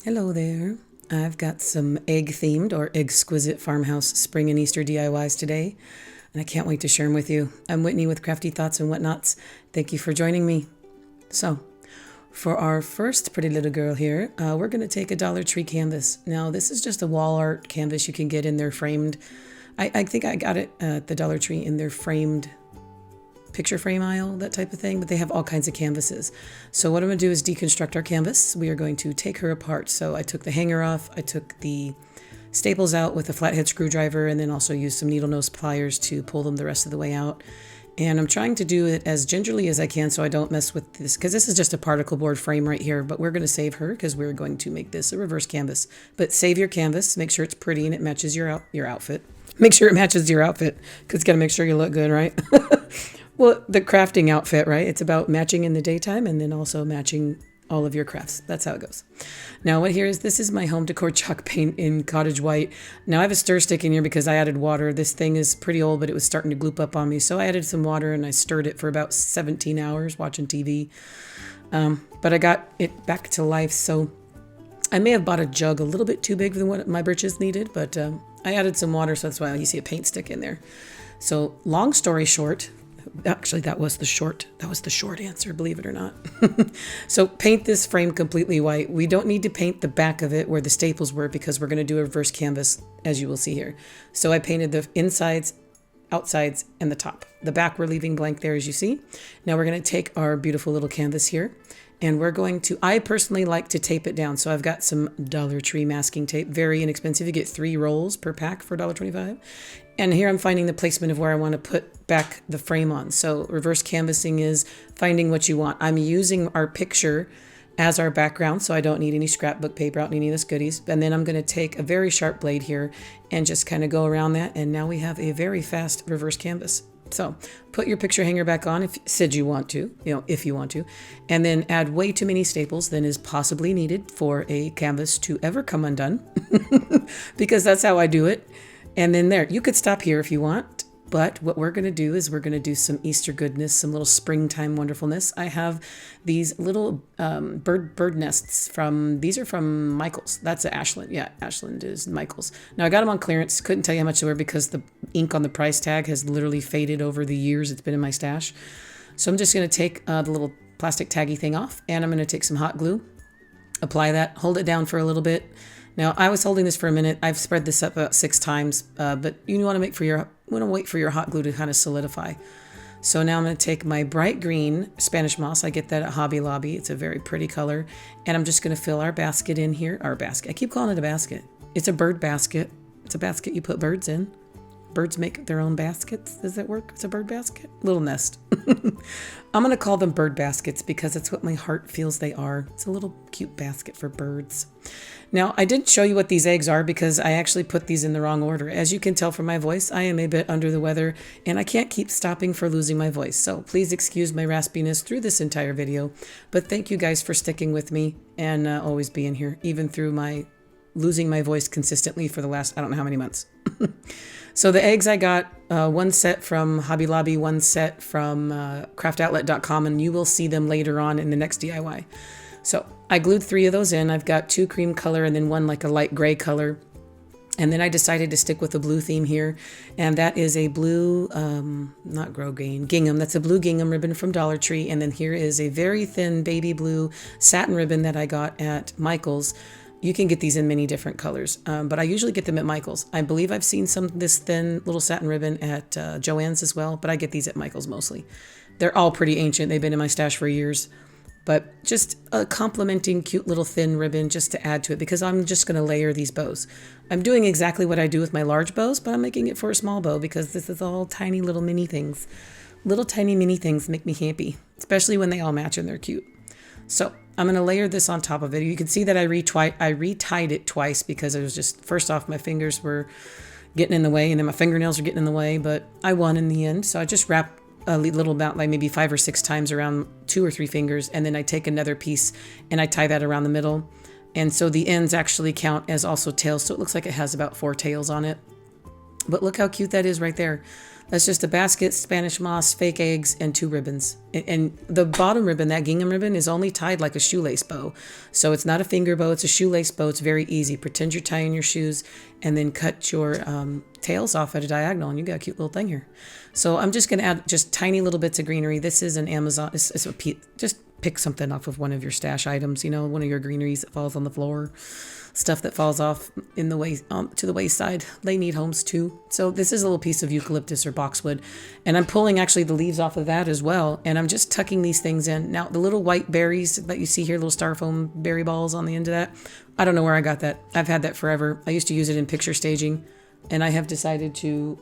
Hello there. I've got some egg-themed or egg-squisite farmhouse spring and Easter DIYs today, and I can't wait to share them with you. I'm Whitney with Crafty Thoughts and Whatnots. Thank you for joining me. So, for our first pretty little girl here, we're going to take a Dollar Tree canvas. Now, this is just a wall art canvas you can get in their framed. I think I got it at the Dollar Tree in their framed picture frame aisle, that type of thing, but they have all kinds of canvases. So what I'm going to do is deconstruct our canvas. We are going to take her apart. So I took the hanger off, I took the staples out with a flathead screwdriver, and then also used some needle nose pliers to pull them the rest of the way out. And I'm trying to do it as gingerly as I can so I don't mess with this, because this is just a particle board frame right here, but we're going to save her because we're going to make this a reverse canvas. But save your canvas, make sure it's pretty and it matches your outfit. Make sure it matches your outfit, because you got to make sure you look good, right? Well, the crafting outfit, right? It's about matching in the daytime and then also matching all of your crafts. That's how it goes. Now, this is my home decor chalk paint in cottage white. Now, I have a stir stick in here because I added water. This thing is pretty old, but it was starting to gloop up on me. So I added some water and I stirred it for about 17 hours watching TV. But I got it back to life. So I may have bought a jug a little bit too big than what my britches needed, but I added some water, so that's why you see a paint stick in there. So long story short, actually, that was the short answer, believe it or not. So paint this frame completely white. We don't need to paint the back of it where the staples were because we're going to do a reverse canvas, as you will see here. So I painted the insides, outsides, and the top. The back we're leaving blank there, as you see. Now we're going to take our beautiful little canvas here, and we're going to, I personally like to tape it down. So I've got some Dollar Tree masking tape, very inexpensive. You get 3 rolls per pack for $1.25. And here I'm finding the placement of where I want to put back the frame on. So reverse canvassing is finding what you want. I'm using our picture as our background, so I don't need any scrapbook paper, I don't need any of this goodies. And then I'm going to take a very sharp blade here and just kind of go around that. And now we have a very fast reverse canvas. So put your picture hanger back on if you want to, if you want to, and then add way too many staples than is possibly needed for a canvas to ever come undone, because that's how I do it. And then there, you could stop here if you want, but what we're going to do is we're going to do some Easter goodness, some little springtime wonderfulness. I have these little bird nests these are from Michael's. That's Ashland. Yeah, Ashland is Michael's. Now I got them on clearance. Couldn't tell you how much they were because the ink on the price tag has literally faded over the years it's been in my stash. So I'm just going to take the little plastic taggy thing off, and I'm going to take some hot glue, apply that, hold it down for a little bit. Now, I was holding this for a minute. I've spread this up about 6 times, but you want to wait for your hot glue to kind of solidify. So now I'm going to take my bright green Spanish moss. I get that at Hobby Lobby. It's a very pretty color. And I'm just going to fill our basket in here. Our basket. I keep calling it a basket. It's a bird basket. It's a basket you put birds in. Birds make their own baskets. Does that work? It's a bird basket? Little nest. I'm going to call them bird baskets because it's what my heart feels they are. It's a little cute basket for birds. Now, I didn't show you what these eggs are because I actually put these in the wrong order. As you can tell from my voice, I am a bit under the weather and I can't keep stopping for losing my voice. So please excuse my raspiness through this entire video. But thank you guys for sticking with me and always being here, even through my losing my voice consistently for the last, I don't know how many months. So the eggs I got, one set from Hobby Lobby, one set from craftoutlet.com, and you will see them later on in the next DIY. So I glued 3 of those in. I've got 2 cream color and then 1 like a light gray color. And then I decided to stick with the blue theme here. And that is a blue, not grosgrain, gingham. That's a blue gingham ribbon from Dollar Tree. And then here is a very thin baby blue satin ribbon that I got at Michael's. You can get these in many different colors, but I usually get them at Michael's. I believe I've seen some of this thin little satin ribbon at Joann's as well, but I get these at Michael's mostly. They're all pretty ancient. They've been in my stash for years, but just a complimenting cute little thin ribbon just to add to it because I'm just going to layer these bows. I'm doing exactly what I do with my large bows, but I'm making it for a small bow because this is all tiny little mini things. Little tiny mini things make me happy, especially when they all match and they're cute. So I'm going to layer this on top of it. You can see that I retied it twice because it was just, first off, my fingers were getting in the way and then my fingernails were getting in the way, but I won in the end. So I just wrapped a little about like maybe 5 or 6 times around 2 or 3 fingers. And then I take another piece and I tie that around the middle. And so the ends actually count as also tails. So it looks like it has about 4 tails on it. But look how cute that is right there. That's just a basket, Spanish moss, fake eggs, and 2 ribbons. And the bottom ribbon, that gingham ribbon, is only tied like a shoelace bow. So it's not a finger bow, it's a shoelace bow. It's very easy. Pretend you're tying your shoes and then cut your tails off at a diagonal, and you got a cute little thing here. So I'm just going to add just tiny little bits of greenery. This is an Amazon, just pick something off of one of your stash items, you know, one of your greeneries that falls on the floor. Stuff that falls off in the way to the wayside. They need homes too. So this is a little piece of eucalyptus or boxwood, and I'm pulling actually the leaves off of that as well, and I'm just tucking these things in. Now the little white berries that you see here, little styrofoam berry balls on the end of that, I don't know where I got that. I've had that forever. I used to use it in picture staging, and I have decided to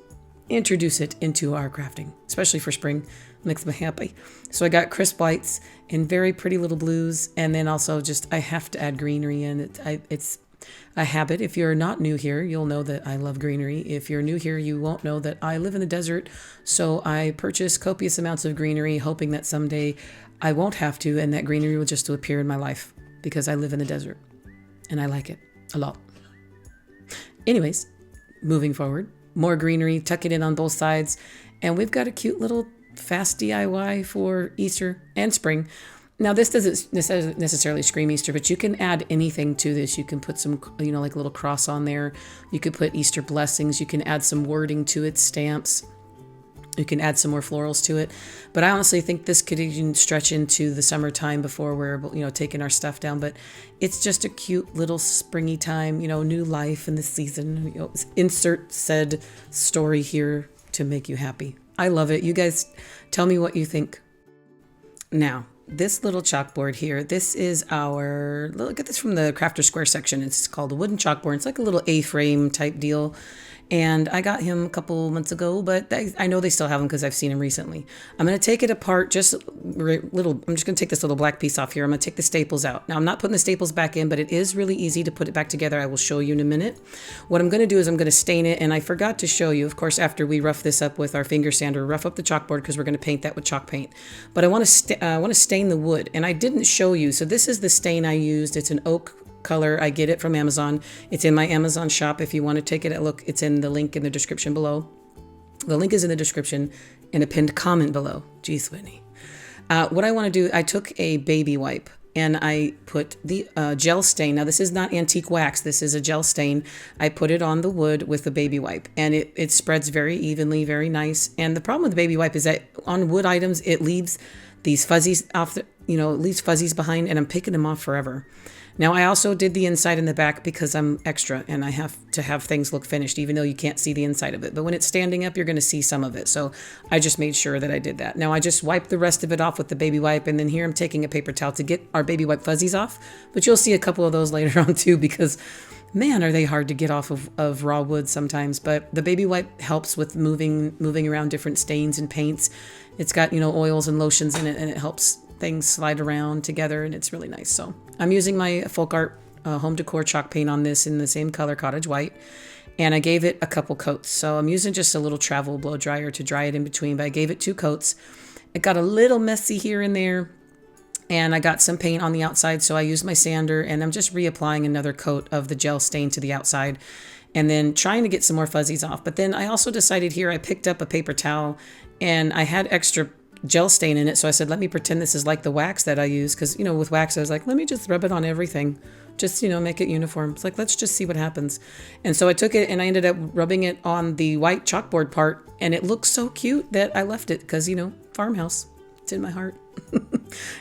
introduce it into our crafting, especially for spring. Makes me happy. So I got crisp whites and very pretty little blues, and then also just I have to add greenery in. It's a habit. If you're not new here, you'll know that I love greenery. If you're new here, you won't know that I live in the desert, so I purchase copious amounts of greenery, hoping that someday I won't have to, and that greenery will just appear in my life because I live in the desert and I like it a lot. Anyways, moving forward, more greenery, tuck it in on both sides, and we've got a cute little fast DIY for Easter and spring. Now this doesn't necessarily scream Easter, but you can add anything to this. You can put some, you know, like a little cross on there. You could put Easter blessings. You can add some wording to it, stamps. You can add some more florals to it. But I honestly think this could even stretch into the summertime before we're, you know, taking our stuff down. But it's just a cute little springy time, you know, new life in the season. You know, insert said story here to make you happy. I love it. You guys tell me what you think. Now, this little chalkboard here, this is our, look at this from the Crafter Square section. It's called a wooden chalkboard. It's like a little A-frame type deal. And I got him a couple months ago, but I know they still have him because I've seen him recently. I'm going to take it apart I'm just going to take this little black piece off here. I'm going to take the staples out. Now, I'm not putting the staples back in, but it is really easy to put it back together. I will show you in a minute. What I'm going to do is I'm going to stain it, and I forgot to show you, of course, after we rough this up with our finger sander, rough up the chalkboard because we're going to paint that with chalk paint. But I want to stain the wood, and I didn't show you. So this is the stain I used. It's an oak color. I get it from Amazon. It's in my Amazon shop. If you want to take it a look, it's in the link in the description below. The link is in the description and a pinned comment below. Geez, Whitney. What I want to do, I took a baby wipe and I put the gel stain. Now this is not antique wax. This is a gel stain. I put it on the wood with the baby wipe, and it spreads very evenly, very nice. And the problem with the baby wipe is that on wood items, it leaves these fuzzies off the, it leaves fuzzies behind, and I'm picking them off forever. Now, I also did the inside and the back because I'm extra and I have to have things look finished, even though you can't see the inside of it. But when it's standing up, you're going to see some of it. So I just made sure that I did that. Now, I just wiped the rest of it off with the baby wipe. And then here I'm taking a paper towel to get our baby wipe fuzzies off. But you'll see a couple of those later on too, because man, are they hard to get off of raw wood sometimes. But the baby wipe helps with moving around different stains and paints. It's got, oils and lotions in it, and it helps things slide around together, and it's really nice. So I'm using my folk art home decor chalk paint on this in the same color, cottage white, and I gave it a couple coats. So I'm using just a little travel blow dryer to dry it in between, but I gave it 2 coats. It got a little messy here and there, and I got some paint on the outside, so I used my sander, and I'm just reapplying another coat of the gel stain to the outside and then trying to get some more fuzzies off. But then I also decided here, I picked up a paper towel and I had extra gel stain in it, so I said, let me pretend this is like the wax that I use, because with wax I was like, let me just rub it on everything, just make it uniform. It's like, let's just see what happens. And so I took it and I ended up rubbing it on the white chalkboard part, and it looked so cute that I left it, because farmhouse, it's in my heart.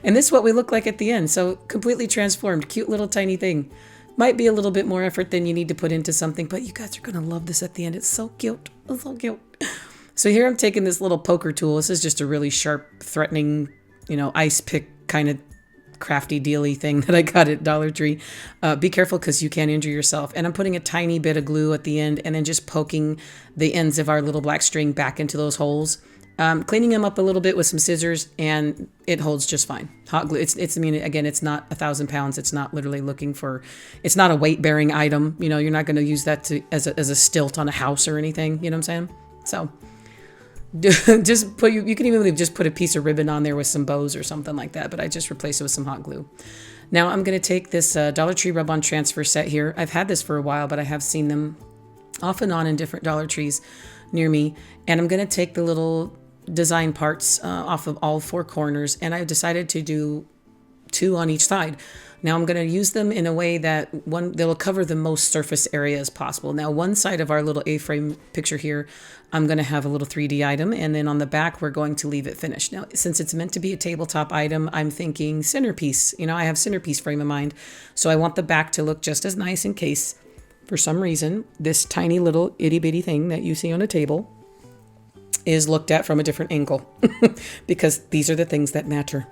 And this is what we look like at the end. So completely transformed, cute little tiny thing. Might be a little bit more effort than you need to put into something, but you guys are gonna love this at the end. It's so cute. It's so cute. So here I'm taking this little poker tool. This is just a really sharp, threatening, ice pick kind of crafty dealy thing that I got at Dollar Tree. Be careful, because you can injure yourself. And I'm putting a tiny bit of glue at the end and then just poking the ends of our little black string back into those holes. Cleaning them up a little bit with some scissors, and it holds just fine. Hot glue. Again, it's not 1,000 pounds. It's not literally it's not a weight bearing item. You're not going to use that as a stilt on a house or anything. You know what I'm saying? So just you can even just put a piece of ribbon on there with some bows or something like that, but I just replaced it with some hot glue. Now I'm going to take this Dollar Tree rub-on transfer set here. I've had this for a while, but I have seen them off and on in different Dollar Trees near me. And I'm going to take the little design parts off of all four corners, and I've decided to do 2 on each side. Now I'm going to use them in a way that they'll cover the most surface area as possible. Now one side of our little A-frame picture here, I'm going to have a little 3D item, and then on the back we're going to leave it finished. Now since it's meant to be a tabletop item, I'm thinking centerpiece. I have centerpiece frame in mind, so I want the back to look just as nice in case for some reason this tiny little itty bitty thing that you see on a table is looked at from a different angle because these are the things that matter.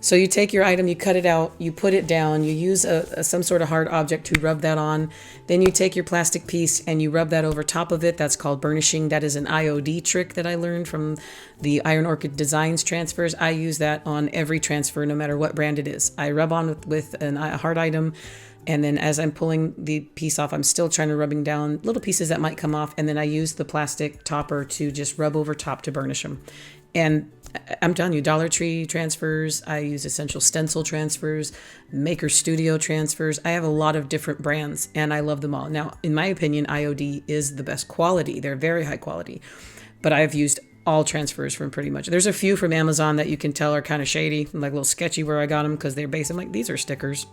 So you take your item, you cut it out, you put it down, you use some sort of hard object to rub that on. Then you take your plastic piece and you rub that over top of it. That's called burnishing. That is an IOD trick that I learned from the Iron Orchid Designs transfers. I use that on every transfer, no matter what brand it is. I rub on with a hard item, and then as I'm pulling the piece off, I'm still trying to rubbing down little pieces that might come off, and then I use the plastic topper to just rub over top to burnish them. And I'm telling you, Dollar Tree transfers, I use Essential Stencil transfers, Maker Studio transfers. I have a lot of different brands and I love them all. Now, in my opinion, IOD is the best quality. They're very high quality, but I've used all transfers from pretty much. There's a few from Amazon that you can tell are kind of shady, like a little sketchy where I got them because they're based. I'm like, these are stickers.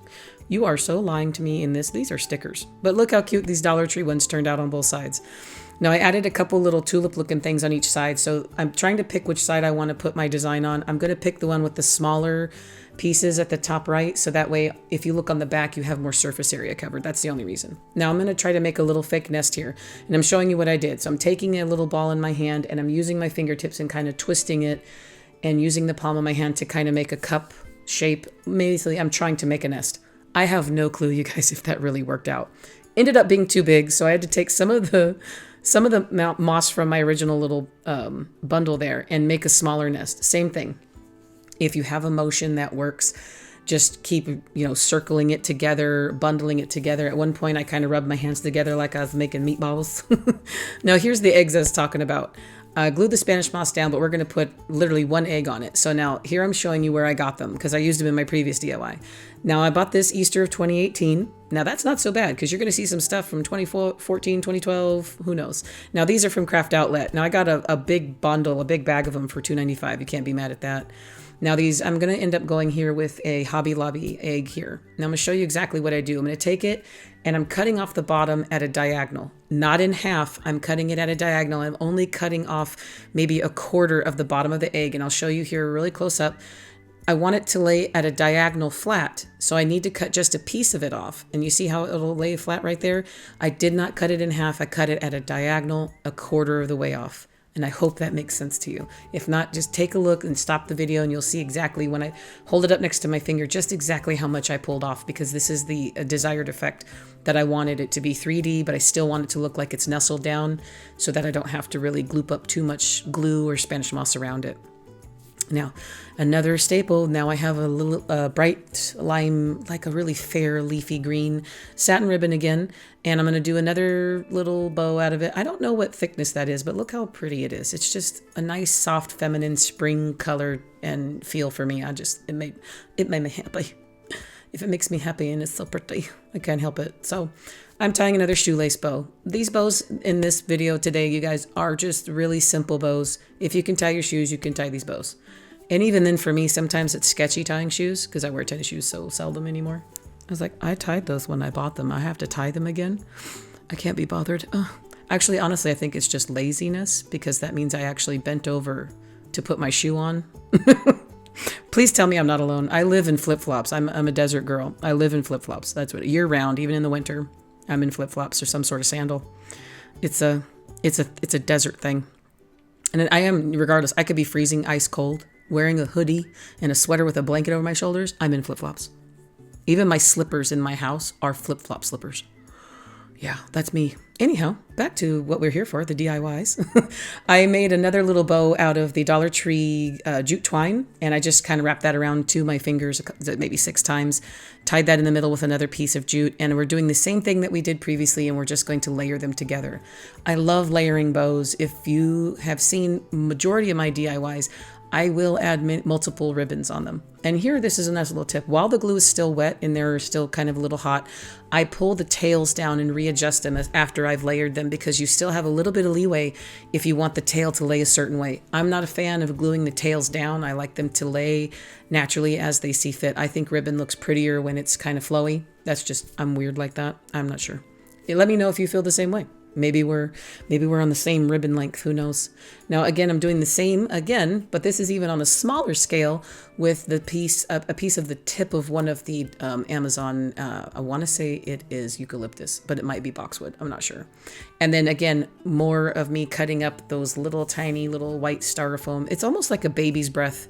You are so lying to me in this. These are stickers. But look how cute these Dollar Tree ones turned out on both sides. Now I added a couple little tulip looking things on each side. So I'm trying to pick which side I want to put my design on. I'm going to pick the one with the smaller pieces at the top right. So that way, if you look on the back, you have more surface area covered. That's the only reason. Now I'm going to try to make a little fake nest here. And I'm showing you what I did. So I'm taking a little ball in my hand and I'm using my fingertips and kind of twisting it and using the palm of my hand to kind of make a cup shape. Basically, I'm trying to make a nest. I have no clue, you guys, if that really worked out. Ended up being too big. So I had to take some of the moss from my original little bundle there and make a smaller nest. Same thing. If you have a motion that works, just keep, circling it together, bundling it together. At one point, I kind of rubbed my hands together like I was making meatballs. Now, here's the eggs I was talking about. I glued the Spanish moss down, but we're going to put literally 1 egg on it. So now here I'm showing you where I got them because I used them in my previous DIY. Now I bought this Easter of 2018. Now that's not so bad because you're going to see some stuff from 2014, 2012, who knows. Now these are from Craft Outlet. Now I got a big bundle, a big bag of them for $2.95. You can't be mad at that. Now these, I'm going to end up going here with a Hobby Lobby egg here. Now I'm going to show you exactly what I do. I'm going to take it and I'm cutting off the bottom at a diagonal. Not in half, I'm cutting it at a diagonal. I'm only cutting off maybe a quarter of the bottom of the egg, and I'll show you here really close up. I want it to lay at a diagonal flat, so I need to cut just a piece of it off. And you see how it'll lay flat right there? I did not cut it in half. I cut it at a diagonal, a quarter of the way off. And I hope that makes sense to you. If not, just take a look and stop the video and you'll see exactly when I hold it up next to my finger, just exactly how much I pulled off, because this is the desired effect that I wanted it to be 3D, but I still want it to look like it's nestled down so that I don't have to really gloop up too much glue or Spanish moss around it. Now, another staple, now I have a little bright lime, like a really fair leafy green satin ribbon again, and I'm going to do another little bow out of it. I don't know what thickness that is, but look how pretty it is. It's just a nice, soft, feminine spring color and feel for me. It made me happy. If it makes me happy and it's so pretty, I can't help it. So I'm tying another shoelace bow. These bows in this video today, you guys, are just really simple bows. If you can tie your shoes, you can tie these bows. And even then for me, sometimes it's sketchy tying shoes because I wear tennis shoes so seldom anymore. I was like, I tied those when I bought them. I have to tie them again. I can't be bothered. Actually, honestly, I think it's just laziness because that means I actually bent over to put my shoe on. Please tell me I'm not alone. I live in flip-flops. I'm a desert girl. I live in flip-flops. That's what, year round, even in the winter, I'm in flip-flops or some sort of sandal. It's a desert thing. And I am, regardless, I could be freezing ice cold, wearing a hoodie and a sweater with a blanket over my shoulders. I'm in flip-flops. Even my slippers in my house are flip-flop slippers. Yeah, that's me. Anyhow, back to what we're here for, the DIYs. I made another little bow out of the Dollar Tree jute twine, and I just kind of wrapped that around to my fingers maybe 6 times, tied that in the middle with another piece of jute, and we're doing the same thing that we did previously, and we're just going to layer them together. I love layering bows. If you have seen majority of my DIYs, I will add multiple ribbons on them. And here, this is a nice little tip. While the glue is still wet and they're still kind of a little hot, I pull the tails down and readjust them after I've layered them, because you still have a little bit of leeway if you want the tail to lay a certain way. I'm not a fan of gluing the tails down. I like them to lay naturally as they see fit. I think ribbon looks prettier when it's kind of flowy. That's just, I'm weird like that. I'm not sure. Let me know if you feel the same way. Maybe we're on the same ribbon length. Who knows? Now, again, I'm doing the same again, but this is even on a smaller scale with the piece, a piece of the tip of one of the Amazon. I want to say it is eucalyptus, but it might be boxwood. I'm not sure. And then again, more of me cutting up those little tiny little white styrofoam. It's almost like a baby's breath.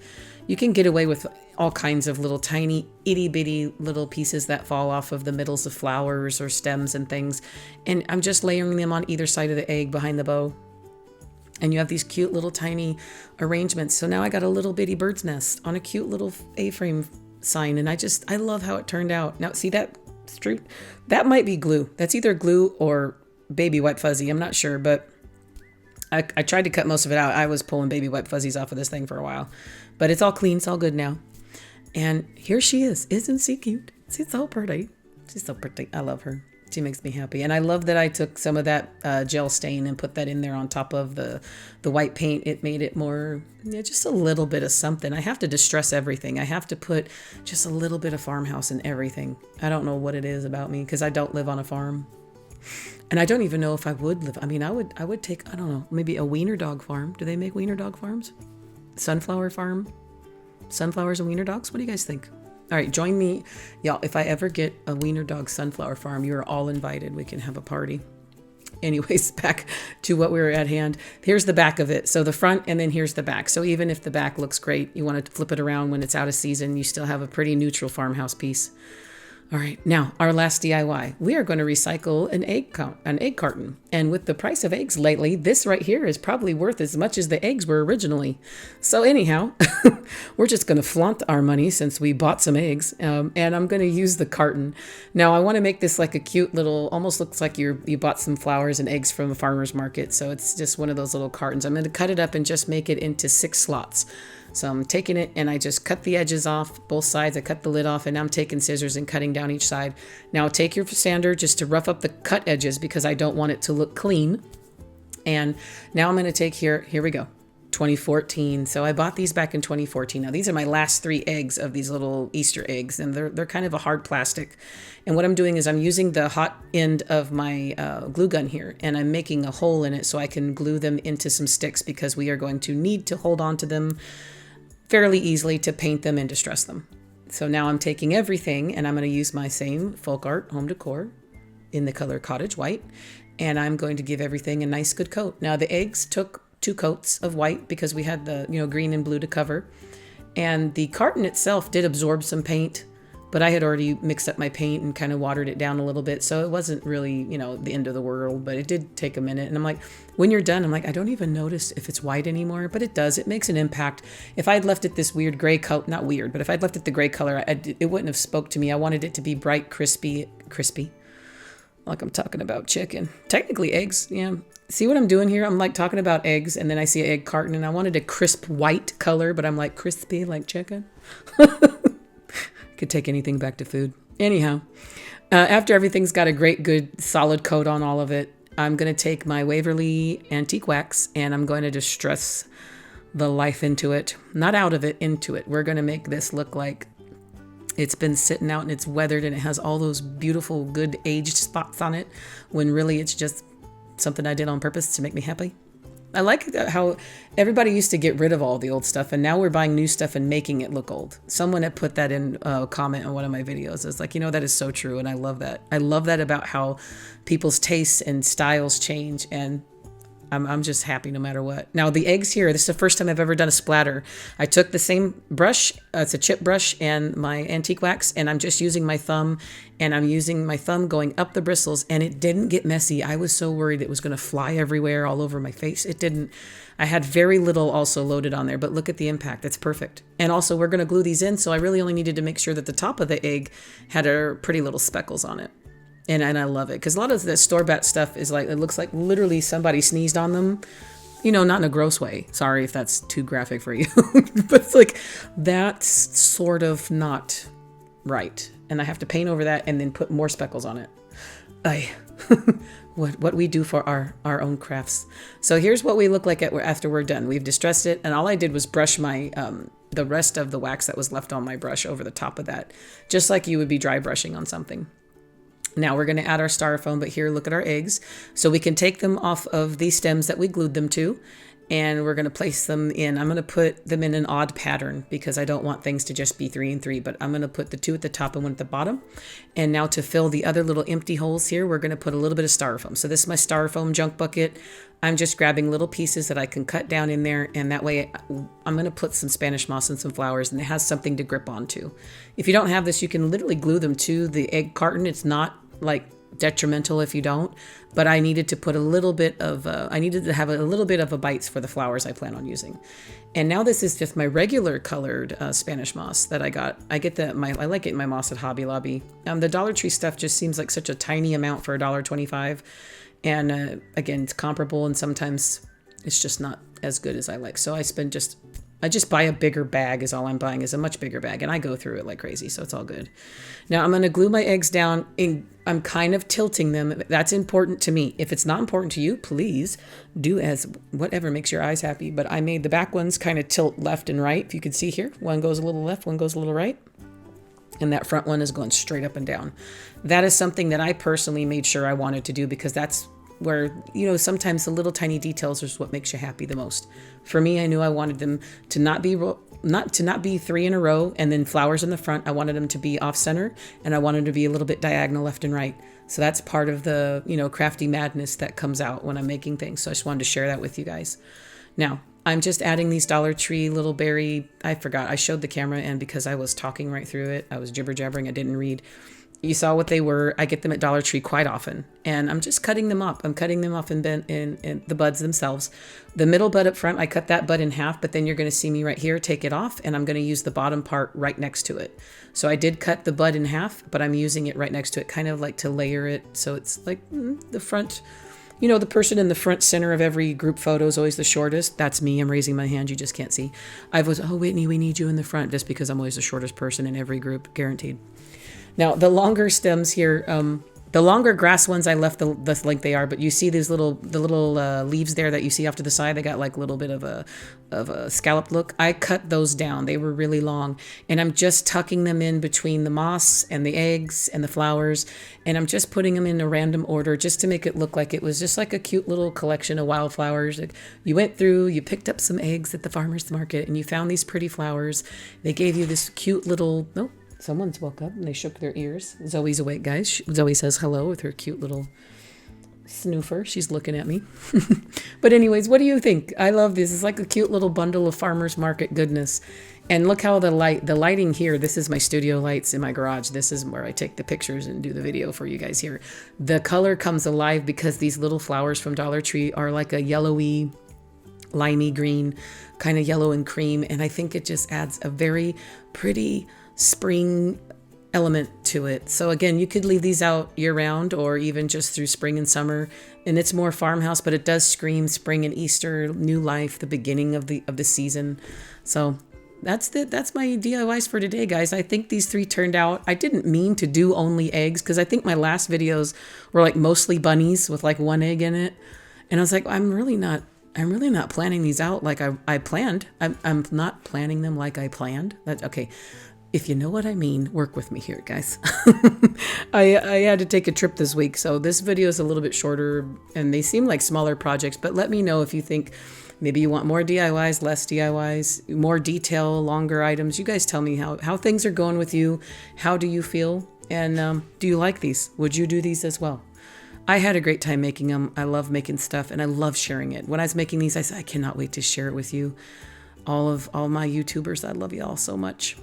You can get away with all kinds of little tiny itty bitty little pieces that fall off of the middles of flowers or stems and things. And I'm just layering them on either side of the egg behind the bow. And you have these cute little tiny arrangements. So now I got a little bitty bird's nest on a cute little A-frame sign. And I love how it turned out. Now, see that? That might be glue. That's either glue or baby white fuzzy. I'm not sure, but I tried to cut most of it out. I was pulling baby white fuzzies off of this thing for a while. But it's all clean. It's all good now. And here she is. Isn't she cute? She's so pretty. She's so pretty. I love her. She makes me happy. And I love that I took some of that gel stain and put that in there on top of the white paint. It made it more, just a little bit of something. I have to distress everything. I have to put just a little bit of farmhouse in everything. I don't know what it is about me, because I don't live on a farm. And I don't even know if I would live. I mean, I would take, I don't know, maybe a wiener dog farm. Do they make wiener dog farms? Sunflower farm? Sunflowers and wiener dogs? What do you guys think? All right, join me. Y'all, if I ever get a wiener dog sunflower farm, you're all invited. We can have a party. Anyways, back to what we were at hand. Here's the back of it. So the front, and then here's the back. So even if the back looks great, you want to flip it around when it's out of season, you still have a pretty neutral farmhouse piece. All right, now our last DIY. We are going to recycle an egg carton. And with the price of eggs lately, this right here is probably worth as much as the eggs were originally. So anyhow, we're just going to flaunt our money since we bought some eggs. And I'm going to use the carton. Now I want to make this like a cute little, almost looks like you bought some flowers and eggs from a farmer's market. So it's just one of those little cartons. I'm going to cut it up and just make it into 6 slots. So I'm taking it and I just cut the edges off, both sides. I cut the lid off, and now I'm taking scissors and cutting down each side. Now take your sander just to rough up the cut edges, because I don't want it to look clean. And now I'm going to take here we go, 2014. So I bought these back in 2014. Now these are my last 3 eggs of these little Easter eggs, and they're kind of a hard plastic. And what I'm doing is I'm using the hot end of my glue gun here, and I'm making a hole in it so I can glue them into some sticks, because we are going to need to hold on to them fairly easily to paint them and distress them. So now I'm taking everything, and I'm going to use my same folk art home decor in the color cottage white, and I'm going to give everything a nice good coat. Now the eggs took 2 coats of white because we had the green and blue to cover, and the carton itself did absorb some paint, but I had already mixed up my paint and kind of watered it down a little bit, so it wasn't really the end of the world, but it did take a minute. And I'm like, when you're done, I'm like, I don't even notice if it's white anymore, but it does. It makes an impact. If I'd left it this weird gray color, not weird, but if I'd left it the gray color, it wouldn't have spoke to me. I wanted it to be bright, crispy, like I'm talking about chicken. Technically eggs, yeah. See what I'm doing here? I'm like talking about eggs, and then I see an egg carton, and I wanted a crisp white color, but I'm like crispy like chicken. Could take anything back to food. Anyhow, after everything's got a great, good, solid coat on all of it, I'm going to take my Waverly Antique Wax, and I'm going to distress the life into it. Not out of it, into it. We're going to make this look like it's been sitting out and it's weathered and it has all those beautiful, good aged spots on it, when really it's just something I did on purpose to make me happy. I like how everybody used to get rid of all the old stuff, and now we're buying new stuff and making it look old. Someone had put that in a comment on one of my videos. It's like, that is so true, and I love that. I love that about how people's tastes and styles change, and I'm just happy no matter what. Now the eggs here, this is the first time I've ever done a splatter. I took the same brush, it's a chip brush, and my antique wax, and I'm just using my thumb, and I'm using my thumb going up the bristles, and it didn't get messy. I was so worried it was going to fly everywhere all over my face. It didn't. I had very little also loaded on there, but look at the impact. It's perfect. And also we're going to glue these in, so I really only needed to make sure that the top of the egg had a pretty little speckles on it. And I love it, because a lot of the store-bought stuff is like, it looks like literally somebody sneezed on them. You know, not in a gross way. Sorry if that's too graphic for you. But it's like, that's sort of not right. And I have to paint over that and then put more speckles on it. What we do for our own crafts. So here's what we look like after we're done. We've distressed it, and all I did was brush my the rest of the wax that was left on my brush over the top of that, just like you would be dry brushing on something. Now we're going to add our styrofoam, but here, look at our eggs. So we can take them off of these stems that we glued them to, and we're going to place them in. I'm going to put them in an odd pattern because I don't want things to just be 3 and 3, but I'm going to put the 2 at the top and 1 at the bottom. And now to fill the other little empty holes here, we're going to put a little bit of styrofoam. So this is my styrofoam junk bucket. I'm just grabbing little pieces that I can cut down in there, and that way I'm going to put some Spanish moss and some flowers, and it has something to grip onto. If you don't have this, you can literally glue them to the egg carton. It's not like detrimental if you don't, but I needed to put a little bit of I needed to have a little bit of a bites for the flowers I plan on using. And now this is just my regular colored Spanish moss that I got. I like getting my moss at Hobby Lobby. The Dollar Tree stuff just seems like such a tiny amount for $1.25, and again, it's comparable, and sometimes it's just not as good as I like. So I just buy a bigger bag. Is all I'm buying is a much bigger bag, and I go through it like crazy, so it's all good. Now I'm going to glue my eggs down, and I'm kind of tilting them. That's important to me. If it's not important to you, please do as whatever makes your eyes happy. But I made the back ones kind of tilt left and right. If you can see here, one goes a little left, one goes a little right. And that front one is going straight up and down. That is something that I personally made sure I wanted to do because that's where, you know, sometimes the little tiny details is what makes you happy the most. For me, I knew I wanted them to not be 3 in a row and then flowers in the front. I wanted them to be off center, and I wanted them to be a little bit diagonal left and right. So that's part of the, you know, crafty madness that comes out when I'm making things. So I just wanted to share that with you guys. Now, I'm just adding these Dollar Tree little berry. I forgot. I showed the camera, and because I was talking right through it, I was jibber jabbering. I didn't read. You saw what they were. I get them at Dollar Tree quite often, and I'm just cutting them up. I'm cutting them off in the buds themselves. The middle bud up front, I cut that bud in half, but then you're going to see me right here take it off, and I'm going to use the bottom part right next to it. So I did cut the bud in half, but I'm using it right next to it, kind of like to layer it so it's like the front. You know, the person in the front center of every group photo is always the shortest. That's me. I'm raising my hand. You just can't see. Whitney, we need you in the front, just because I'm always the shortest person in every group, guaranteed. Now, the longer stems here, the longer grass ones, I left the length they are, but you see these little leaves there that you see off to the side. They got like a little bit of a scallop look. I cut those down. They were really long, and I'm just tucking them in between the moss and the eggs and the flowers, and I'm just putting them in a random order just to make it look like it was just like a cute little collection of wildflowers. Like you went through, you picked up some eggs at the farmer's market, and you found these pretty flowers. They gave you this cute little, oh, someone's woke up and they shook their ears. Zoe's awake, guys. Zoe says hello with her cute little snoofer. She's looking at me. But anyways, what do you think? I love this. It's like a cute little bundle of farmer's market goodness. And look how the lighting here, this is my studio lights in my garage. This is where I take the pictures and do the video for you guys here. The color comes alive because these little flowers from Dollar Tree are like a yellowy, limey green, kind of yellow and cream. And I think it just adds a very pretty spring element to it. So again, you could leave these out year round or even just through spring and summer, and it's more farmhouse, but it does scream spring and Easter, new life, the beginning of the season. So that's my DIYs for today, guys. I think these 3 turned out. I didn't mean to do only eggs because I think my last videos were like mostly bunnies with like 1 egg in it, and I was like, I'm really not planning these out like I planned. I'm not planning them like I planned. That's okay. If you know what I mean, work with me here, guys. I had to take a trip this week, so this video is a little bit shorter, and they seem like smaller projects, but let me know if you think maybe you want more DIYs, less DIYs, more detail, longer items. You guys tell me how things are going with you. How do you feel? And do you like these? Would you do these as well? I had a great time making them. I love making stuff, and I love sharing it. When I was making these, I said, I cannot wait to share it with you. All my YouTubers, I love you all so much.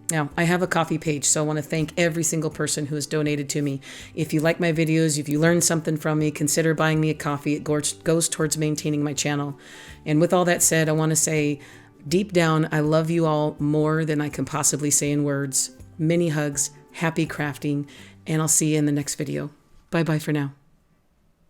Now, I have a coffee page, so I want to thank every single person who has donated to me. If you like my videos, if you learned something from me, consider buying me a coffee. It goes towards maintaining my channel. And with all that said, I want to say, deep down, I love you all more than I can possibly say in words. Many hugs, happy crafting, and I'll see you in the next video. Bye-bye for now.